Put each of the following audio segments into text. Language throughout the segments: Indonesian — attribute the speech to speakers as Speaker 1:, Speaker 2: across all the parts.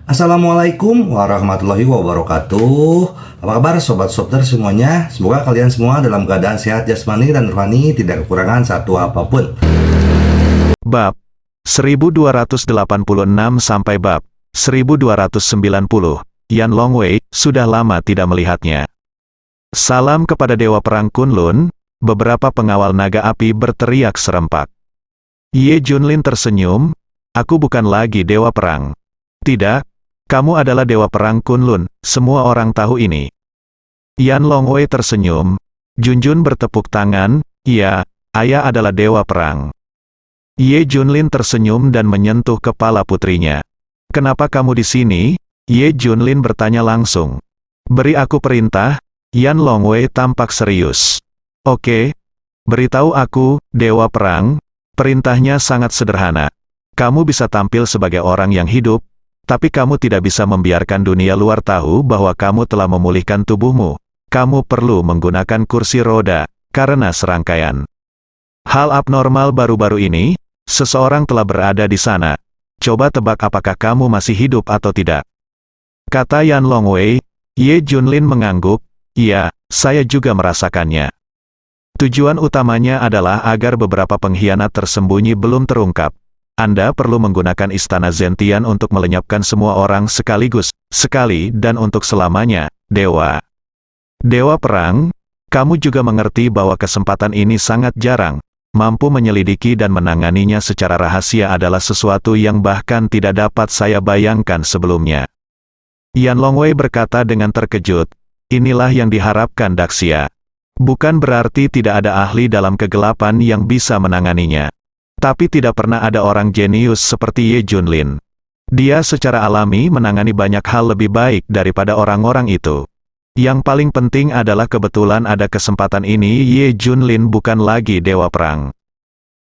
Speaker 1: Assalamualaikum warahmatullahi wabarakatuh. Apa kabar sobat Softer semuanya? Semoga kalian semua dalam keadaan sehat jasmani dan rohani, tidak kekurangan satu apapun.
Speaker 2: Bab 1286 sampai bab 1290. Yan Longwei sudah lama tidak melihatnya. Salam kepada Dewa Perang Kunlun, beberapa pengawal naga api berteriak serempak. Ye Junlin tersenyum, aku bukan lagi Dewa Perang. Tidak, kamu adalah Dewa Perang Kunlun, semua orang tahu ini. Yan Longwei tersenyum, Junjun bertepuk tangan, iya, ayah adalah Dewa Perang. Ye Junlin tersenyum dan menyentuh kepala putrinya. Kenapa kamu di sini? Ye Junlin bertanya langsung. Beri aku perintah. Yan Longwei tampak serius. Oke, beritahu aku, Dewa Perang. Perintahnya sangat sederhana. Kamu bisa tampil sebagai orang yang hidup, tapi kamu tidak bisa membiarkan dunia luar tahu bahwa kamu telah memulihkan tubuhmu. Kamu perlu menggunakan kursi roda, karena serangkaian hal abnormal baru-baru ini, seseorang telah berada di sana. Coba tebak apakah kamu masih hidup atau tidak. Kata Yan Longwei. Ye Junlin mengangguk, iya, saya juga merasakannya. Tujuan utamanya adalah agar beberapa pengkhianat tersembunyi belum terungkap. Anda perlu menggunakan istana Zentian untuk melenyapkan semua orang sekaligus, sekali dan untuk selamanya, Dewa. Dewa Perang, kamu juga mengerti bahwa kesempatan ini sangat jarang. Mampu menyelidiki dan menanganinya secara rahasia adalah sesuatu yang bahkan tidak dapat saya bayangkan sebelumnya. Yan Longwei berkata dengan terkejut, inilah yang diharapkan Daxia. Bukan berarti tidak ada ahli dalam kegelapan yang bisa menanganinya. Tapi tidak pernah ada orang jenius seperti Ye Junlin. Dia secara alami menangani banyak hal lebih baik daripada orang-orang itu. Yang paling penting adalah kebetulan ada kesempatan ini. Ye Junlin bukan lagi Dewa Perang.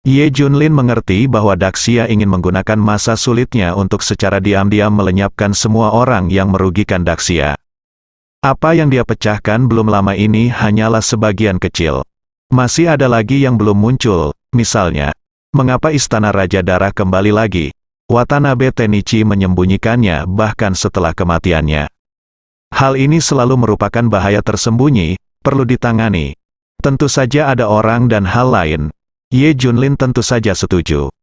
Speaker 2: Ye Junlin mengerti bahwa Daxia ingin menggunakan masa sulitnya untuk secara diam-diam melenyapkan semua orang yang merugikan Daxia. Apa yang dia pecahkan belum lama ini hanyalah sebagian kecil. Masih ada lagi yang belum muncul, misalnya, mengapa Istana Raja Darah kembali lagi? Watanabe Tenichi menyembunyikannya bahkan setelah kematiannya. Hal ini selalu merupakan bahaya tersembunyi, perlu ditangani. Tentu saja ada orang dan hal lain. Ye Junlin tentu saja setuju.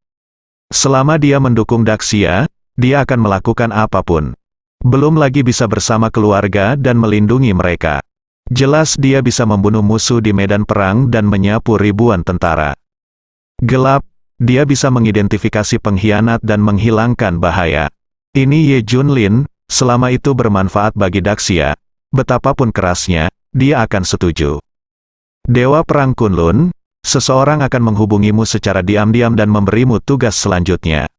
Speaker 2: Selama dia mendukung Daxia, dia akan melakukan apapun. Belum lagi bisa bersama keluarga dan melindungi mereka. Jelas dia bisa membunuh musuh di medan perang dan menyapu ribuan tentara. Gelap, dia bisa mengidentifikasi pengkhianat dan menghilangkan bahaya. Ini Ye Junlin, selama itu bermanfaat bagi Daxia, betapapun kerasnya, dia akan setuju. Dewa Perang Kunlun, seseorang akan menghubungimu secara diam-diam dan memberimu tugas selanjutnya.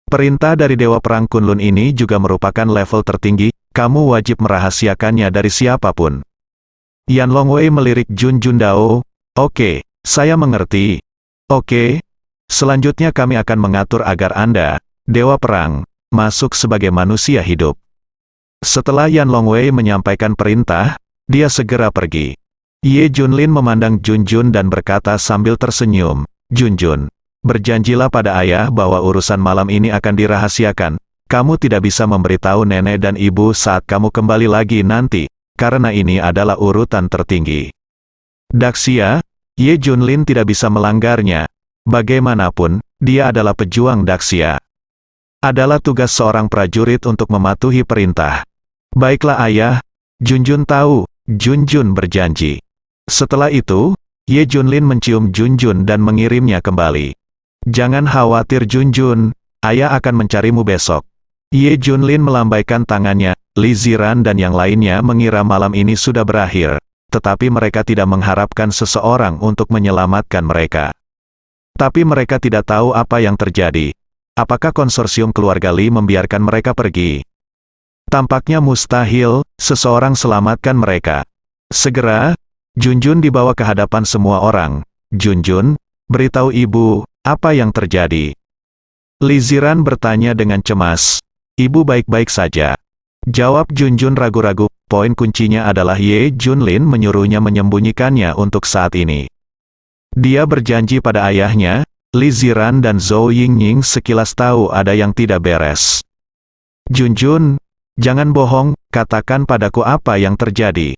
Speaker 2: Perintah dari Dewa Perang Kunlun ini juga merupakan level tertinggi, kamu wajib merahasiakannya dari siapapun. Yan Longwei melirik Junjun Dao, oke, saya mengerti. Oke, selanjutnya kami akan mengatur agar Anda, Dewa Perang, masuk sebagai manusia hidup. Setelah Yan Longwei menyampaikan perintah, dia segera pergi. Ye Junlin memandang Junjun dan berkata sambil tersenyum, Junjun, berjanjilah pada ayah bahwa urusan malam ini akan dirahasiakan. Kamu tidak bisa memberitahu nenek dan ibu saat kamu kembali lagi nanti, karena ini adalah urutan tertinggi. Daxia, Ye Junlin tidak bisa melanggarnya. Bagaimanapun, dia adalah pejuang Daxia. Adalah tugas seorang prajurit untuk mematuhi perintah. Baiklah ayah, Junjun tahu, Junjun berjanji. Setelah itu, Ye Junlin mencium Junjun dan mengirimnya kembali. Jangan khawatir Junjun, ayah akan mencarimu besok. Ye Junlin melambaikan tangannya, Li Ziran dan yang lainnya mengira malam ini sudah berakhir, tetapi mereka tidak mengharapkan seseorang untuk menyelamatkan mereka. Tapi mereka tidak tahu apa yang terjadi. Apakah konsorsium keluarga Li membiarkan mereka pergi? Tampaknya mustahil, seseorang selamatkan mereka. Segera, Junjun dibawa ke hadapan semua orang. Junjun, beritahu ibu, apa yang terjadi? Li Ziran bertanya dengan cemas. Ibu baik-baik saja. Jawab Junjun ragu-ragu, poin kuncinya adalah Ye Junlin menyuruhnya menyembunyikannya untuk saat ini. Dia berjanji pada ayahnya, Li Ziran dan Zhou Yingying sekilas tahu ada yang tidak beres. Junjun, jangan bohong, katakan padaku apa yang terjadi.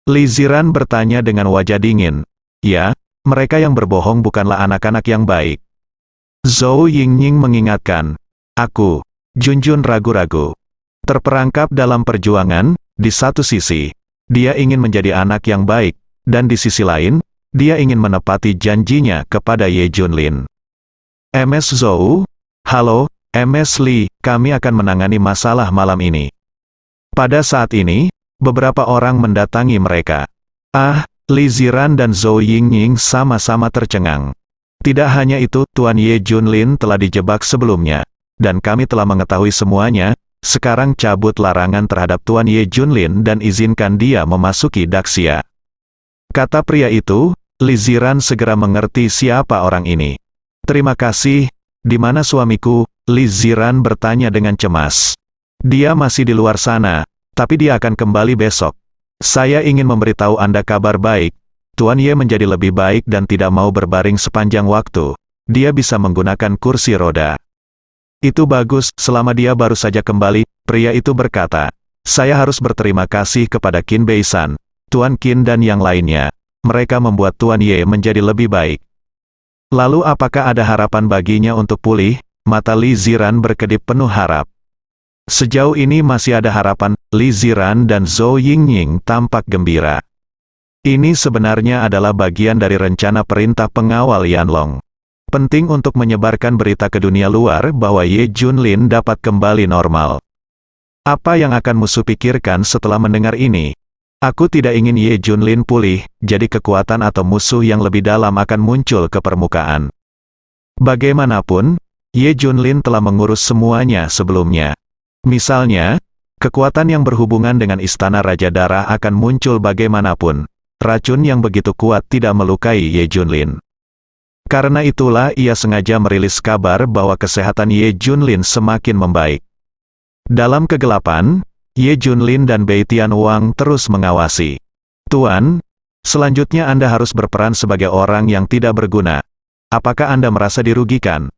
Speaker 2: Li Ziran bertanya dengan wajah dingin. Ya, mereka yang berbohong bukanlah anak-anak yang baik. Zhou Yingning mengingatkan. Aku, Junjun ragu-ragu. Terperangkap dalam perjuangan, di satu sisi, dia ingin menjadi anak yang baik, dan di sisi lain, dia ingin menepati janjinya kepada Ye Junlin. MS Zhou, halo, MS Li, kami akan menangani masalah malam ini. Pada saat ini, beberapa orang mendatangi mereka. Li Ziran dan Zhou Yingning sama-sama tercengang. Tidak hanya itu, Tuan Ye Junlin telah dijebak sebelumnya. Dan kami telah mengetahui semuanya, sekarang cabut larangan terhadap Tuan Ye Junlin dan izinkan dia memasuki Daxia. Kata pria itu, Li Ziran segera mengerti siapa orang ini. Terima kasih, di mana suamiku? Li Ziran bertanya dengan cemas. Dia masih di luar sana, tapi dia akan kembali besok. Saya ingin memberitahu Anda kabar baik. Tuan Ye menjadi lebih baik dan tidak mau berbaring sepanjang waktu. Dia bisa menggunakan kursi roda. Itu bagus, selama dia baru saja kembali, pria itu berkata. Saya harus berterima kasih kepada Qin Bei-san, Tuan Qin dan yang lainnya. Mereka membuat Tuan Ye menjadi lebih baik. Lalu apakah ada harapan baginya untuk pulih? Mata Li Ziran berkedip penuh harap. Sejauh ini masih ada harapan. Li Ziran dan Zhou Yingning tampak gembira. Ini sebenarnya adalah bagian dari rencana perintah pengawal Yanlong. Penting untuk menyebarkan berita ke dunia luar bahwa Ye Junlin dapat kembali normal. Apa yang akan musuh pikirkan setelah mendengar ini? Aku tidak ingin Ye Junlin pulih, jadi kekuatan atau musuh yang lebih dalam akan muncul ke permukaan. Bagaimanapun, Ye Junlin telah mengurus semuanya sebelumnya. Misalnya, kekuatan yang berhubungan dengan Istana Raja Darah akan muncul bagaimanapun. Racun yang begitu kuat tidak melukai Ye Junlin. Karena itulah ia sengaja merilis kabar bahwa kesehatan Ye Junlin semakin membaik. Dalam kegelapan, Ye Junlin dan Bei Tianwang terus mengawasi. Tuan, selanjutnya Anda harus berperan sebagai orang yang tidak berguna. Apakah Anda merasa dirugikan?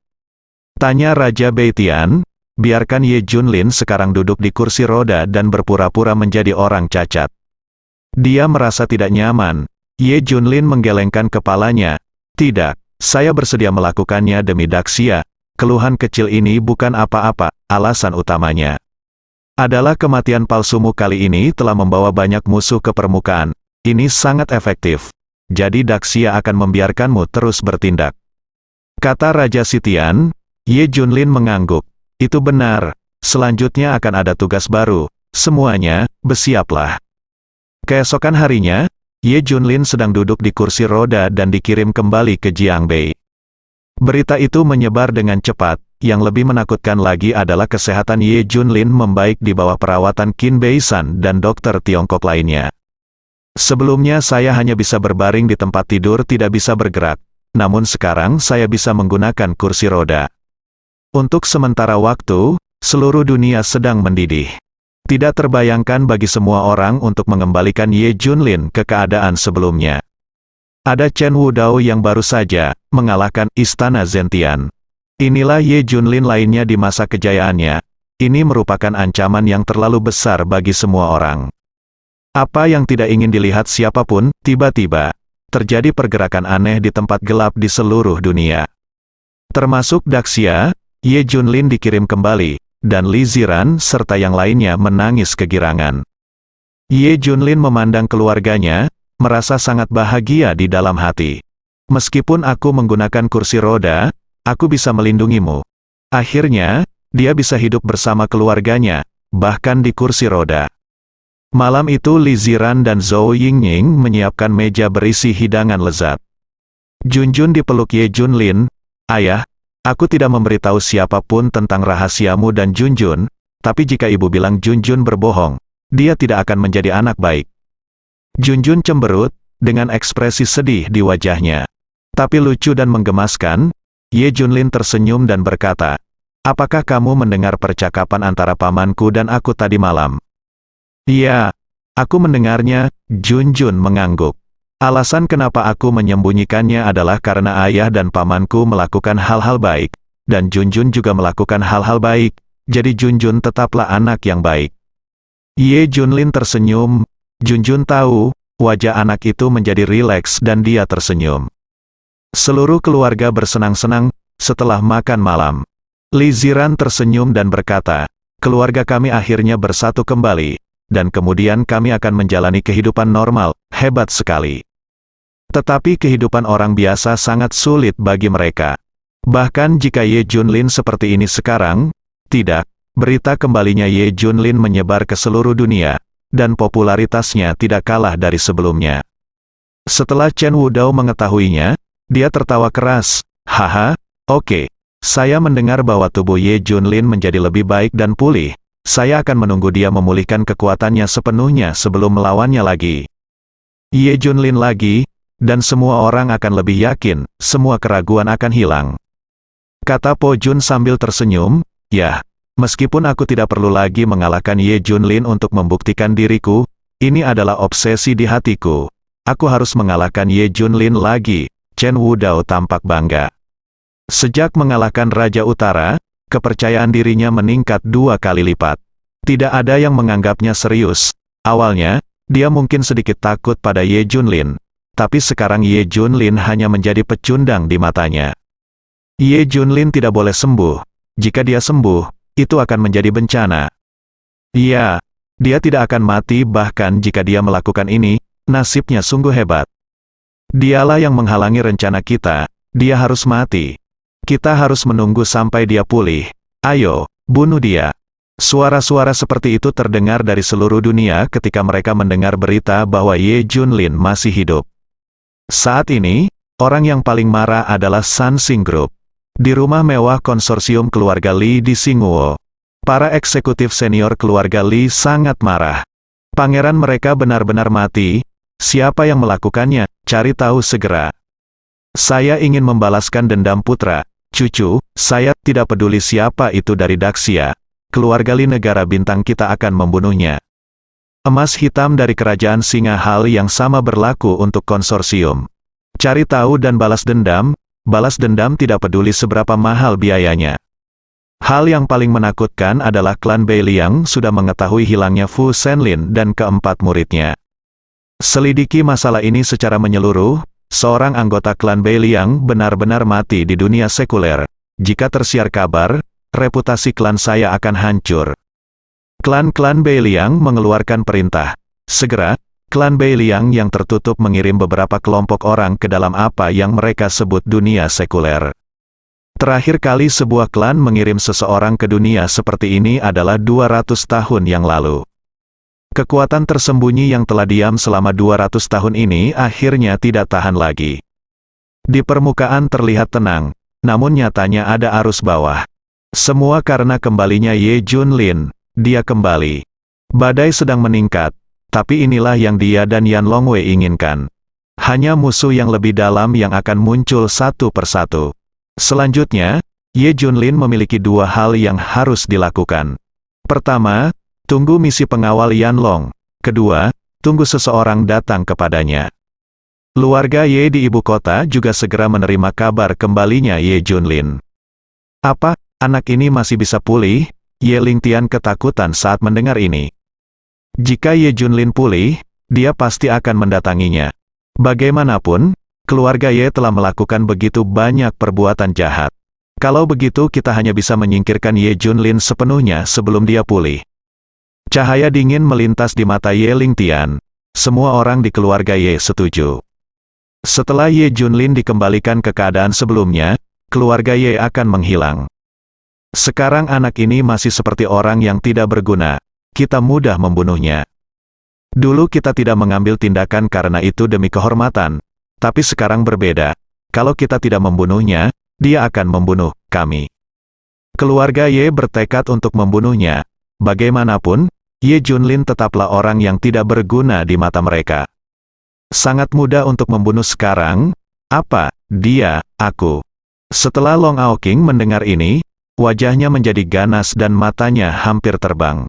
Speaker 2: Tanya Raja Bei Tian, biarkan Ye Junlin sekarang duduk di kursi roda dan berpura-pura menjadi orang cacat. Dia merasa tidak nyaman. Ye Junlin menggelengkan kepalanya. Tidak. Saya bersedia melakukannya demi Daxia. Keluhan kecil ini bukan apa-apa, alasan utamanya adalah kematian palsumu kali ini telah membawa banyak musuh ke permukaan. Ini sangat efektif. Jadi Daxia akan membiarkanmu terus bertindak. Kata Raja Sitian. Ye Junlin mengangguk. Itu benar. Selanjutnya akan ada tugas baru. Semuanya, bersiaplah. Keesokan harinya, Ye Junlin sedang duduk di kursi roda dan dikirim kembali ke Jiangbei. Berita itu menyebar dengan cepat. Yang lebih menakutkan lagi adalah kesehatan Ye Junlin membaik di bawah perawatan Qin Bei-san dan dokter Tiongkok lainnya. Sebelumnya saya hanya bisa berbaring di tempat tidur, tidak bisa bergerak. Namun sekarang saya bisa menggunakan kursi roda. Untuk sementara waktu, seluruh dunia sedang mendidih. Tidak terbayangkan bagi semua orang untuk mengembalikan Ye Junlin ke keadaan sebelumnya. Ada Chen Wudao yang baru saja mengalahkan Istana Zentian. Inilah Ye Junlin lainnya di masa kejayaannya. Ini merupakan ancaman yang terlalu besar bagi semua orang. Apa yang tidak ingin dilihat siapapun, tiba-tiba terjadi pergerakan aneh di tempat gelap di seluruh dunia. Termasuk Daxia. Ye Junlin dikirim kembali. Dan Li Ziran serta yang lainnya menangis kegirangan. Ye Junlin memandang keluarganya, merasa sangat bahagia di dalam hati. Meskipun aku menggunakan kursi roda, aku bisa melindungimu. Akhirnya, dia bisa hidup bersama keluarganya, bahkan di kursi roda. Malam itu Li Ziran dan Zhou Yingning menyiapkan meja berisi hidangan lezat. Junjun dipeluk Ye Junlin. Ayah, aku tidak memberitahu siapapun tentang rahasiamu dan Junjun, tapi jika ibu bilang Junjun berbohong, dia tidak akan menjadi anak baik. Junjun cemberut, dengan ekspresi sedih di wajahnya. Tapi lucu dan menggemaskan, Ye Junlin tersenyum dan berkata, apakah kamu mendengar percakapan antara pamanku dan aku tadi malam? Iya, aku mendengarnya. Junjun mengangguk. Alasan kenapa aku menyembunyikannya adalah karena ayah dan pamanku melakukan hal-hal baik, dan Junjun juga melakukan hal-hal baik, jadi Junjun tetaplah anak yang baik. Ye Junlin tersenyum. Junjun tahu, wajah anak itu menjadi rileks dan dia tersenyum. Seluruh keluarga bersenang-senang setelah makan malam. Li Ziran tersenyum dan berkata, keluarga kami akhirnya bersatu kembali, dan kemudian kami akan menjalani kehidupan normal, hebat sekali. Tetapi kehidupan orang biasa sangat sulit bagi mereka. Bahkan jika Ye Junlin seperti ini sekarang, tidak, berita kembalinya Ye Junlin menyebar ke seluruh dunia, dan popularitasnya tidak kalah dari sebelumnya. Setelah Chen Wudao mengetahuinya, dia tertawa keras, haha, oke, saya mendengar bahwa tubuh Ye Junlin menjadi lebih baik dan pulih, saya akan menunggu dia memulihkan kekuatannya sepenuhnya sebelum melawannya lagi. Ye Junlin lagi, dan semua orang akan lebih yakin, semua keraguan akan hilang. Kata Po Jun sambil tersenyum, ya, meskipun aku tidak perlu lagi mengalahkan Ye Junlin untuk membuktikan diriku, ini adalah obsesi di hatiku. Aku harus mengalahkan Ye Junlin lagi. Chen Wudao tampak bangga. Sejak mengalahkan Raja Utara, kepercayaan dirinya meningkat 2 kali lipat. Tidak ada yang menganggapnya serius. Awalnya, dia mungkin sedikit takut pada Ye Junlin, tapi sekarang Ye Junlin hanya menjadi pecundang di matanya. Ye Junlin tidak boleh sembuh. Jika dia sembuh, itu akan menjadi bencana. Iya, dia tidak akan mati bahkan jika dia melakukan ini, nasibnya sungguh hebat. Dialah yang menghalangi rencana kita, dia harus mati. Kita harus menunggu sampai dia pulih. Ayo, bunuh dia. Suara-suara seperti itu terdengar dari seluruh dunia ketika mereka mendengar berita bahwa Ye Junlin masih hidup. Saat ini, orang yang paling marah adalah Sansing Group. Di rumah mewah konsorsium keluarga Li di Singguo, para eksekutif senior keluarga Li sangat marah. Pangeran mereka benar-benar mati. Siapa yang melakukannya? Cari tahu segera. Saya ingin membalaskan dendam putra, cucu, saya tidak peduli siapa itu dari Daxia. Keluarga Li negara bintang kita akan membunuhnya. Emas hitam dari kerajaan Singa, hal yang sama berlaku untuk konsorsium. Cari tahu dan balas dendam tidak peduli seberapa mahal biayanya. Hal yang paling menakutkan adalah klan Beiliang sudah mengetahui hilangnya Fu Shenlin dan keempat muridnya. Selidiki masalah ini secara menyeluruh, seorang anggota klan Beiliang benar-benar mati di dunia sekuler. Jika tersiar kabar, reputasi klan saya akan hancur. Klan-klan Beiliang mengeluarkan perintah. Segera, klan Beiliang yang tertutup mengirim beberapa kelompok orang ke dalam apa yang mereka sebut dunia sekuler. Terakhir kali sebuah klan mengirim seseorang ke dunia seperti ini adalah 200 tahun yang lalu. Kekuatan tersembunyi yang telah diam selama 200 tahun ini akhirnya tidak tahan lagi. Di permukaan terlihat tenang, namun nyatanya ada arus bawah. Semua karena kembalinya Ye Junlin, dia kembali. Badai sedang meningkat. Tapi inilah yang dia dan Yan Longwei inginkan. Hanya musuh yang lebih dalam yang akan muncul satu persatu. Selanjutnya, Ye Junlin memiliki 2 hal yang harus dilakukan. Pertama, tunggu misi pengawal Yan Long. Kedua, tunggu seseorang datang kepadanya. Keluarga Ye di ibu kota juga segera menerima kabar kembalinya Ye Junlin. Apa, anak ini masih bisa pulih? Ye Lingtian ketakutan saat mendengar ini. Jika Ye Junlin pulih, dia pasti akan mendatanginya. Bagaimanapun, keluarga Ye telah melakukan begitu banyak perbuatan jahat. Kalau begitu kita hanya bisa menyingkirkan Ye Junlin sepenuhnya sebelum dia pulih. Cahaya dingin melintas di mata Ye Lingtian. Semua orang di keluarga Ye setuju. Setelah Ye Junlin dikembalikan ke keadaan sebelumnya, keluarga Ye akan menghilang. Sekarang anak ini masih seperti orang yang tidak berguna. Kita mudah membunuhnya. Dulu kita tidak mengambil tindakan karena itu demi kehormatan. Tapi sekarang berbeda. Kalau kita tidak membunuhnya, dia akan membunuh kami. Keluarga Ye bertekad untuk membunuhnya. Bagaimanapun, Ye Junlin tetaplah orang yang tidak berguna di mata mereka. Sangat mudah untuk membunuh sekarang. Apa? Dia, aku. Setelah Long Aoqing mendengar ini, wajahnya menjadi ganas dan matanya hampir terbang.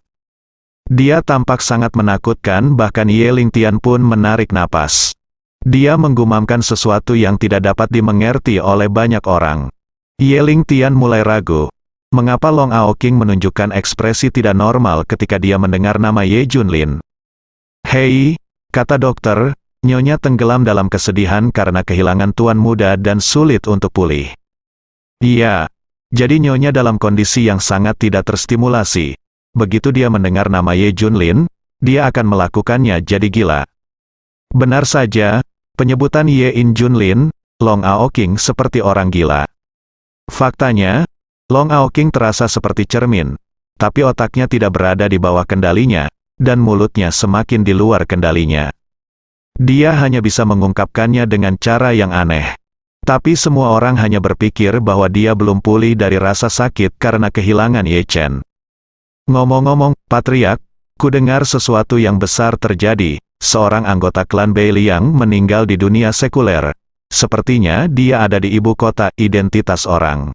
Speaker 2: Dia tampak sangat menakutkan, bahkan Ye Lingtian pun menarik napas. Dia menggumamkan sesuatu yang tidak dapat dimengerti oleh banyak orang. Ye Lingtian mulai ragu. Mengapa Long Aoqing menunjukkan ekspresi tidak normal ketika dia mendengar nama Ye Junlin? Hei, kata dokter, Nyonya tenggelam dalam kesedihan karena kehilangan tuan muda dan sulit untuk pulih. Iya, jadi Nyonya dalam kondisi yang sangat tidak terstimulasi. Begitu dia mendengar nama Ye Junlin, dia akan melakukannya jadi gila. Benar saja, penyebutan Ye In Junlin, Long Aoqing seperti orang gila. Faktanya, Long Aoqing terasa seperti cermin, tapi otaknya tidak berada di bawah kendalinya, dan mulutnya semakin di luar kendalinya. Dia hanya bisa mengungkapkannya dengan cara yang aneh. Tapi semua orang hanya berpikir bahwa dia belum pulih dari rasa sakit karena kehilangan Ye Chen. Ngomong-ngomong, Patriark, ku dengar sesuatu yang besar terjadi. Seorang anggota klan Bei Liang meninggal di dunia sekuler. Sepertinya dia ada di ibu kota identitas orang.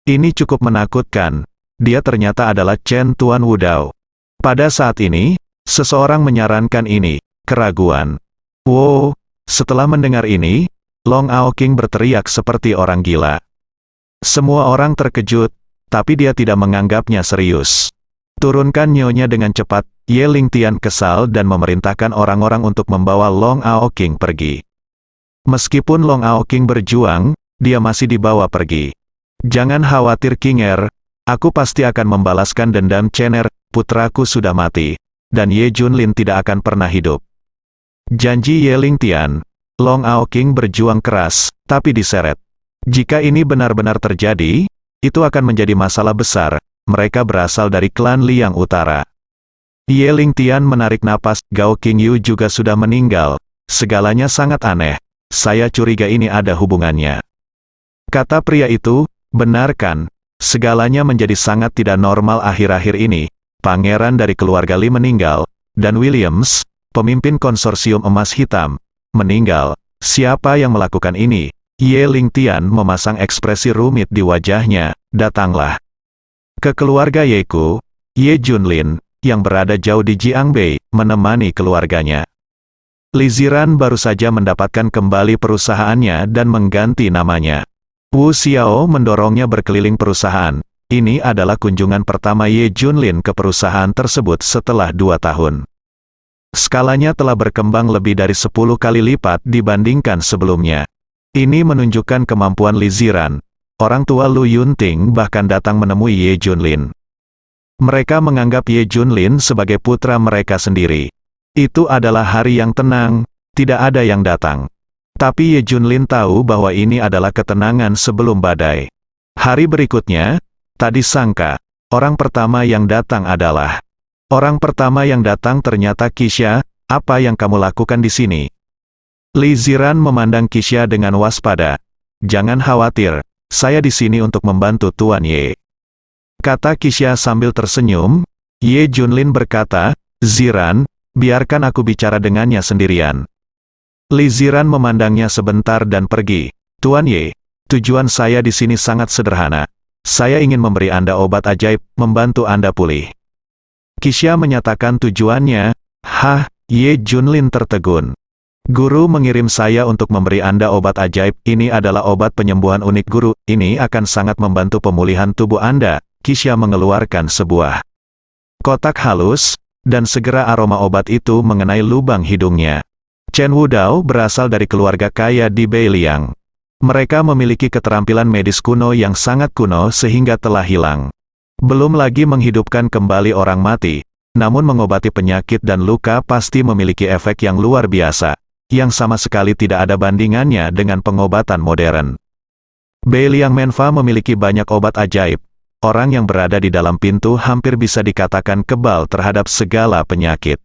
Speaker 2: Ini cukup menakutkan. Dia ternyata adalah Chen Tuan Wudao. Pada saat ini, seseorang menyarankan ini, keraguan. Wow, setelah mendengar ini, Long Aoqing berteriak seperti orang gila. Semua orang terkejut, tapi dia tidak menganggapnya serius. Turunkan Nyonya dengan cepat, Ye Lingtian kesal dan memerintahkan orang-orang untuk membawa Long Aoqing pergi. Meskipun Long Aoqing berjuang, dia masih dibawa pergi. Jangan khawatir King Er, aku pasti akan membalaskan dendam Chen Er, putraku sudah mati, dan Ye Junlin tidak akan pernah hidup. Janji Ye Lingtian, Long Aoqing berjuang keras, tapi diseret. Jika ini benar-benar terjadi, itu akan menjadi masalah besar, mereka berasal dari klan Liang Utara. Ye Lingtian menarik napas, Gao Qingyu juga sudah meninggal, segalanya sangat aneh, saya curiga ini ada hubungannya. Kata pria itu, benar kan? Segalanya menjadi sangat tidak normal akhir-akhir ini. Pangeran dari keluarga Li meninggal, dan Williams, pemimpin konsorsium emas hitam, meninggal. Siapa yang melakukan ini? Ye Lingtian memasang ekspresi rumit di wajahnya. Datanglah ke keluarga Yeku, Ye Junlin, yang berada jauh di Jiangbei, menemani keluarganya. Li Ziran baru saja mendapatkan kembali perusahaannya dan mengganti namanya. Wu Xiao mendorongnya berkeliling perusahaan. Ini adalah kunjungan pertama Ye Junlin ke perusahaan tersebut setelah 2 tahun. Skalanya telah berkembang lebih dari 10 kali lipat dibandingkan sebelumnya. Ini menunjukkan kemampuan Li Ziran. Orang tua Lu Yunting bahkan datang menemui Ye Junlin. Mereka menganggap Ye Junlin sebagai putra mereka sendiri. Itu adalah hari yang tenang, tidak ada yang datang. Tapi Ye Junlin tahu bahwa ini adalah ketenangan sebelum badai. Hari berikutnya, tak disangka, orang pertama yang datang adalah. Orang pertama yang datang ternyata Qixia, apa yang kamu lakukan di sini? Li Ziran memandang Qixia dengan waspada. Jangan khawatir, saya di sini untuk membantu Tuan Ye. Kata Qixia sambil tersenyum. Ye Junlin berkata, Ziran, biarkan aku bicara dengannya sendirian. Li Ziran memandangnya sebentar dan pergi. Tuan Ye, tujuan saya di sini sangat sederhana. Saya ingin memberi Anda obat ajaib, membantu Anda pulih. Qixia menyatakan tujuannya. Hah, Ye Junlin tertegun. Guru mengirim saya untuk memberi Anda obat ajaib. Ini adalah obat penyembuhan unik guru. Ini akan sangat membantu pemulihan tubuh Anda. Qixia mengeluarkan sebuah kotak halus, dan segera aroma obat itu mengenai lubang hidungnya. Chen Wudao berasal dari keluarga kaya di Bei Liang. Mereka memiliki keterampilan medis kuno yang sangat kuno sehingga telah hilang. Belum lagi menghidupkan kembali orang mati, namun mengobati penyakit dan luka pasti memiliki efek yang luar biasa, yang sama sekali tidak ada bandingannya dengan pengobatan modern. Bei Liang Menfa memiliki banyak obat ajaib. Orang yang berada di dalam pintu hampir bisa dikatakan kebal terhadap segala penyakit.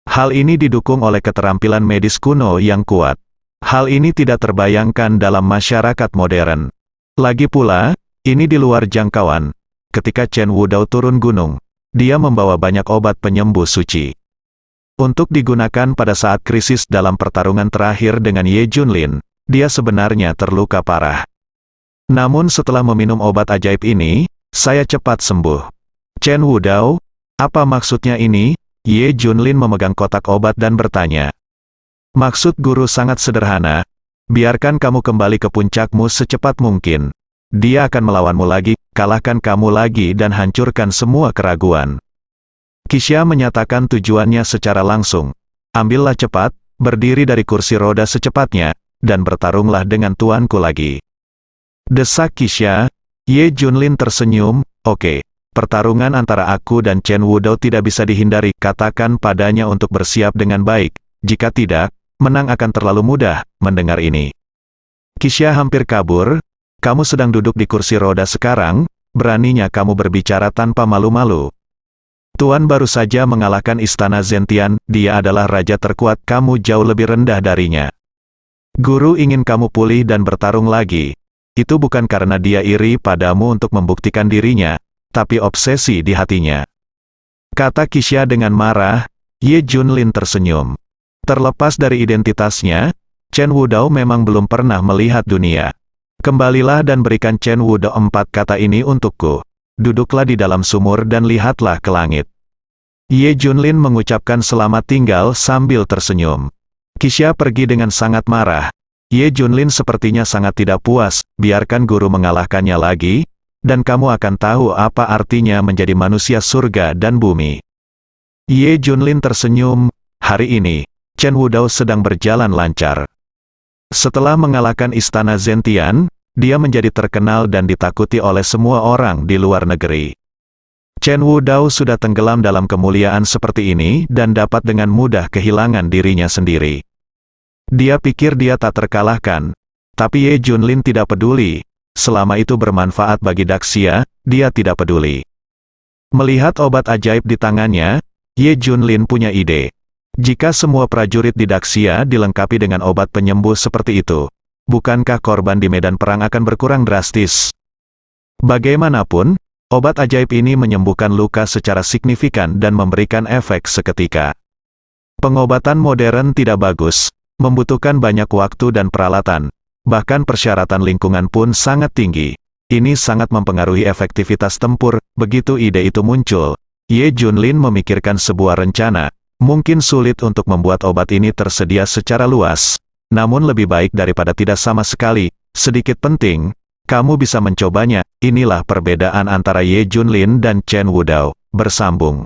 Speaker 2: Hal ini didukung oleh keterampilan medis kuno yang kuat. Hal ini tidak terbayangkan dalam masyarakat modern. Lagi pula, ini di luar jangkauan. Ketika Chen Wudao turun gunung, dia membawa banyak obat penyembuh suci. Untuk digunakan pada saat krisis dalam pertarungan terakhir dengan Ye Junlin, dia sebenarnya terluka parah. Namun setelah meminum obat ajaib ini, saya cepat sembuh. Chen Wudao, apa maksudnya ini? Ye Junlin memegang kotak obat dan bertanya. Maksud guru sangat sederhana. Biarkan kamu kembali ke puncakmu secepat mungkin. Dia akan melawanmu lagi. kalahkan kamu lagi dan hancurkan semua keraguan. Qixia menyatakan tujuannya secara langsung. Ambillah cepat, berdiri dari kursi roda secepatnya, dan bertarunglah dengan tuanku lagi. Desak Qixia. Ye Junlin tersenyum, oke. Pertarungan antara aku dan Chen Wudao tidak bisa dihindari, katakan padanya untuk bersiap dengan baik, jika tidak, menang akan terlalu mudah. Mendengar ini, Qixia hampir kabur. Kamu sedang duduk di kursi roda sekarang, beraninya kamu berbicara tanpa malu-malu. Tuan baru saja mengalahkan istana Zentian, dia adalah raja terkuat, kamu jauh lebih rendah darinya. Guru ingin kamu pulih dan bertarung lagi. Itu bukan karena dia iri padamu untuk membuktikan dirinya, tapi obsesi di hatinya. Kata Qixia dengan marah. Ye Junlin tersenyum. Terlepas dari identitasnya, Chen Wudao memang belum pernah melihat dunia. Kembalilah dan berikan Chen Wudao 4 kata ini untukku. Duduklah di dalam sumur dan lihatlah ke langit. Ye Junlin mengucapkan selamat tinggal sambil tersenyum. Qixia pergi dengan sangat marah. Ye Junlin sepertinya sangat tidak puas, biarkan guru mengalahkannya lagi, dan kamu akan tahu apa artinya menjadi manusia surga dan bumi. Ye Junlin tersenyum. Hari ini, Chen Wudao sedang berjalan lancar. Setelah mengalahkan istana Zentian, dia menjadi terkenal dan ditakuti oleh semua orang di luar negeri. Chen Wudao sudah tenggelam dalam kemuliaan seperti ini dan dapat dengan mudah kehilangan dirinya sendiri. Dia pikir dia tak terkalahkan, tapi Ye Junlin tidak peduli. Selama itu bermanfaat bagi Daxia, dia tidak peduli. Melihat obat ajaib di tangannya, Ye Junlin punya ide. Jika semua prajurit di Daxia dilengkapi dengan obat penyembuh seperti itu, bukankah korban di medan perang akan berkurang drastis? Bagaimanapun, obat ajaib ini menyembuhkan luka secara signifikan dan memberikan efek seketika. Pengobatan modern tidak bagus, membutuhkan banyak waktu dan peralatan, bahkan persyaratan lingkungan pun sangat tinggi. Ini sangat mempengaruhi efektivitas tempur. Begitu ide itu muncul, Ye Junlin memikirkan sebuah rencana. Mungkin sulit untuk membuat obat ini tersedia secara luas, namun lebih baik daripada tidak sama sekali. Sedikit penting, kamu bisa mencobanya. Inilah perbedaan antara Ye Junlin dan Chen Wudao. Bersambung.